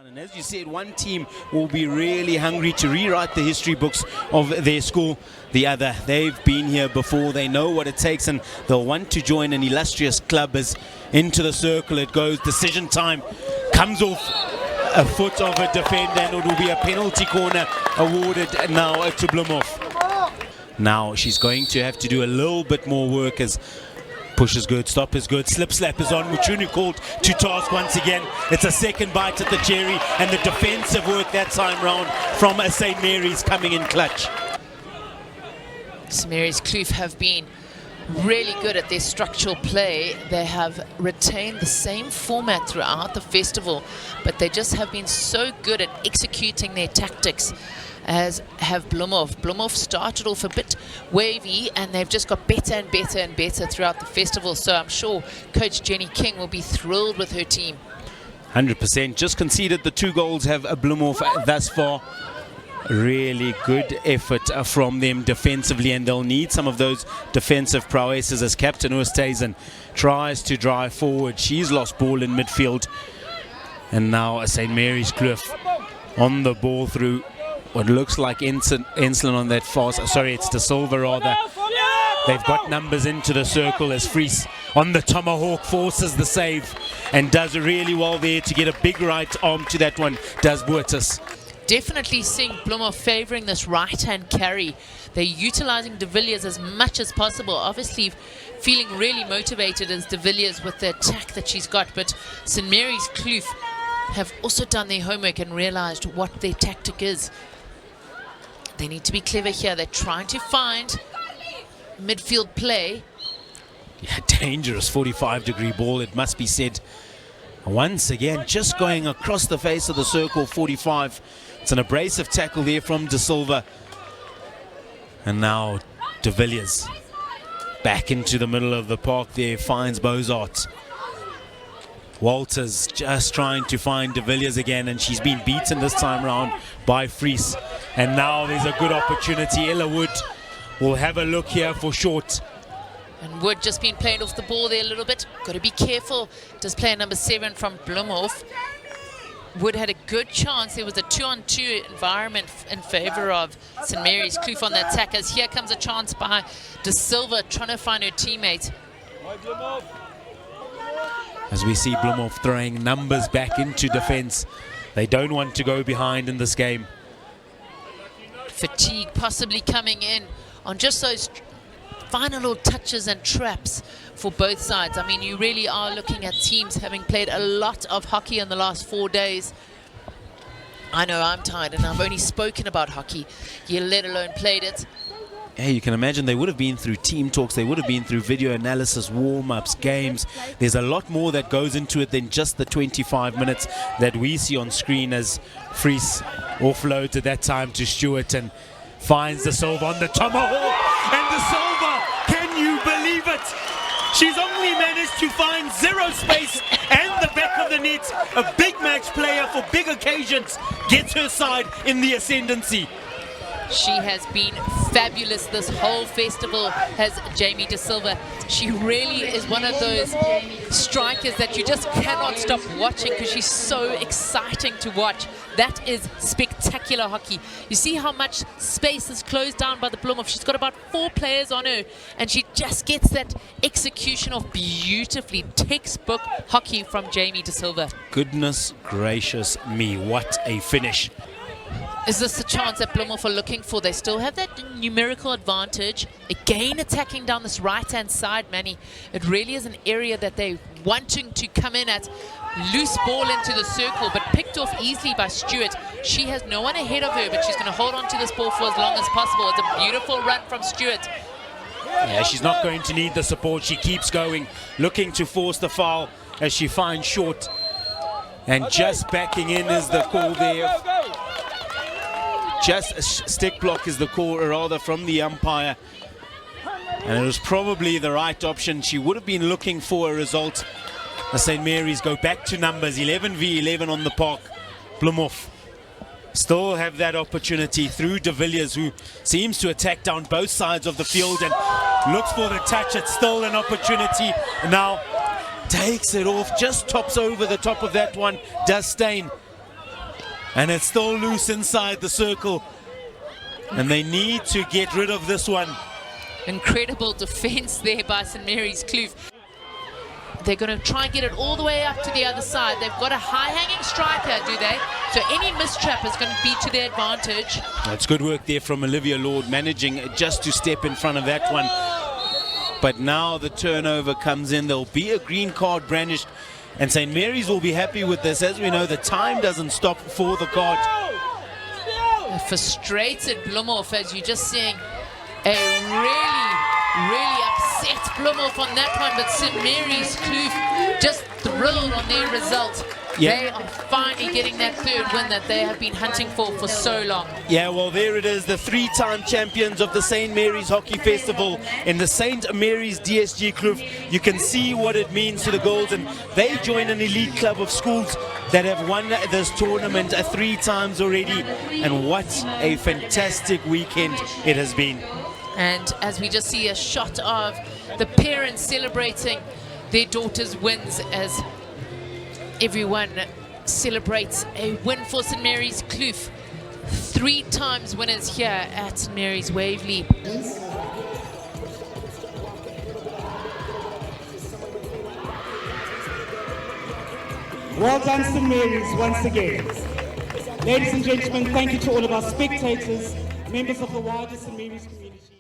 And as you said, one team will be really hungry to rewrite the history books of their school. The other, they've been here before, they know what it takes, and they'll want to join an illustrious club. As into the circle it goes, decision time, comes off a foot of a defender, and it will be a penalty corner awarded now to Bloemhof. Now she's going to have to do a little bit more work, as push is good, stop is good, slip slap is on. Muchunu called to task once again. It's a second bite at the cherry, and the defensive work that time round from St. Mary's coming in clutch. St. Mary's Kloof have been really good at their structural play. They have retained the same format throughout the festival, but they just have been so good at executing their tactics, as have Bloemhof. Bloemhof started off a bit wavy, and they've just got better and better and better throughout the festival. So I'm sure Coach Jenny King will be thrilled with her team. 100%. Just conceded the 2 goals have Bloemhof thus far. Really good effort from them defensively, and they'll need some of those defensive prowesses as Captain Oosthuizen tries to drive forward. She's lost ball in midfield, and now St. Mary's Kloof on the ball through what looks like Ensslin on that fast. Sorry, it's De Silva rather. They've got numbers into the circle as Fries on the tomahawk forces the save and does really well there to get a big right arm to that one, does Boetus. Definitely seeing Bloemhof favouring this right-hand carry. They're utilising De Villiers as much as possible. Obviously feeling really motivated as De Villiers with the attack that she's got, but St. Mary's Kloof have also done their homework and realised what their tactic is. They need to be clever here. They're trying to find midfield play. Yeah, dangerous 45-degree ball, it must be said. Once again, just going across the face of the circle, 45. It's an abrasive tackle there from De Silva. And now De Villiers back into the middle of the park there, finds Bozart. Walters just trying to find De Villiers again, and she's been beaten this time round by Fries. And now there's a good opportunity. Ella Wood will have a look here for short. And Wood just been playing off the ball there a little bit. Got to be careful. Does player number 7 from Bloemhof. Wood had a good chance. There was a 2-on-2 environment in favour of St. Mary's Kloof on the attack, as here comes a chance by De Silva trying to find her teammate. As we see Bloemhof throwing numbers back into defence. They don't want to go behind in this game. Fatigue possibly coming in on just those final little touches and traps for both sides. I mean, you really are looking at teams having played a lot of hockey in the last 4 days. I know I'm tired, and I've only spoken about hockey, yet let alone played it. Yeah, you can imagine they would have been through team talks, they would have been through video analysis, warm-ups, games. There's a lot more that goes into it than just the 25 minutes that we see on screen, as Fries offloads at that time to Stewart and finds De Silva on the tomahawk. And De Silva, can you believe it? She's only managed to find 0 space and the back of the net. A big match player for big occasions gets her side in the ascendancy. She has been fabulous this whole festival, has Jamie De Silva. She really is one of those strikers that you just cannot stop watching, because she's so exciting to watch. That is spectacular hockey. You see how much space is closed down by the Bloemhof. She's got about 4 players on her, and she just gets that execution of beautifully textbook hockey from Jamie De Silva. Goodness gracious me, what a finish. Is this the chance that Bloemhof are looking for? They still have that numerical advantage. Again, attacking down this right-hand side, Manny. It really is an area that they're wanting to come in at. Loose ball into the circle, but picked off easily by Stewart. She has no one ahead of her, but she's going to hold on to this ball for as long as possible. It's a beautiful run from Stewart. Yeah, she's not going to need the support. She keeps going, looking to force the foul as she finds short. And just backing in is the call there. Just a stick block is the call, rather, from the umpire. And it was probably the right option. She would have been looking for a result. St. Mary's go back to numbers, 11v11 on the park. Bloemhof still have that opportunity through De Villiers, who seems to attack down both sides of the field and looks for the touch. It's still an opportunity. Now takes it off, just tops over the top of that one, does Steyn. And it's still loose inside the circle. And they need to get rid of this one. Incredible defense there by St. Mary's Kloof. They're going to try and get it all the way up to the other side. They've got a high-hanging striker, do they? So any mistrap is going to be to their advantage. That's good work there from Olivia Lord, managing just to step in front of that one. But now the turnover comes in. There'll be a green card brandished, and St. Mary's will be happy with this. As we know, the time doesn't stop for the card. A frustrated Bloemhof, as you're just seeing. A really upset Bloemhof on that one, but St. Mary's Kloof just thrilled on their result. Yeah. They are finally getting that third win that they have been hunting for so long. Yeah, well, there it is, the three-time champions of the St. Mary's Hockey Festival in the St. Mary's DSG Kloof. You can see what it means to the girls, and they join an elite club of schools that have won this tournament 3 times already. And what a fantastic weekend it has been. And as we just see a shot of the parents celebrating their daughter's wins as everyone celebrates a win for St. Mary's Kloof. 3 times winners here at St. Mary's Waverley. Well done, St. Mary's, once again. Ladies and gentlemen, thank you to all of our spectators, members of the wider St. Mary's community.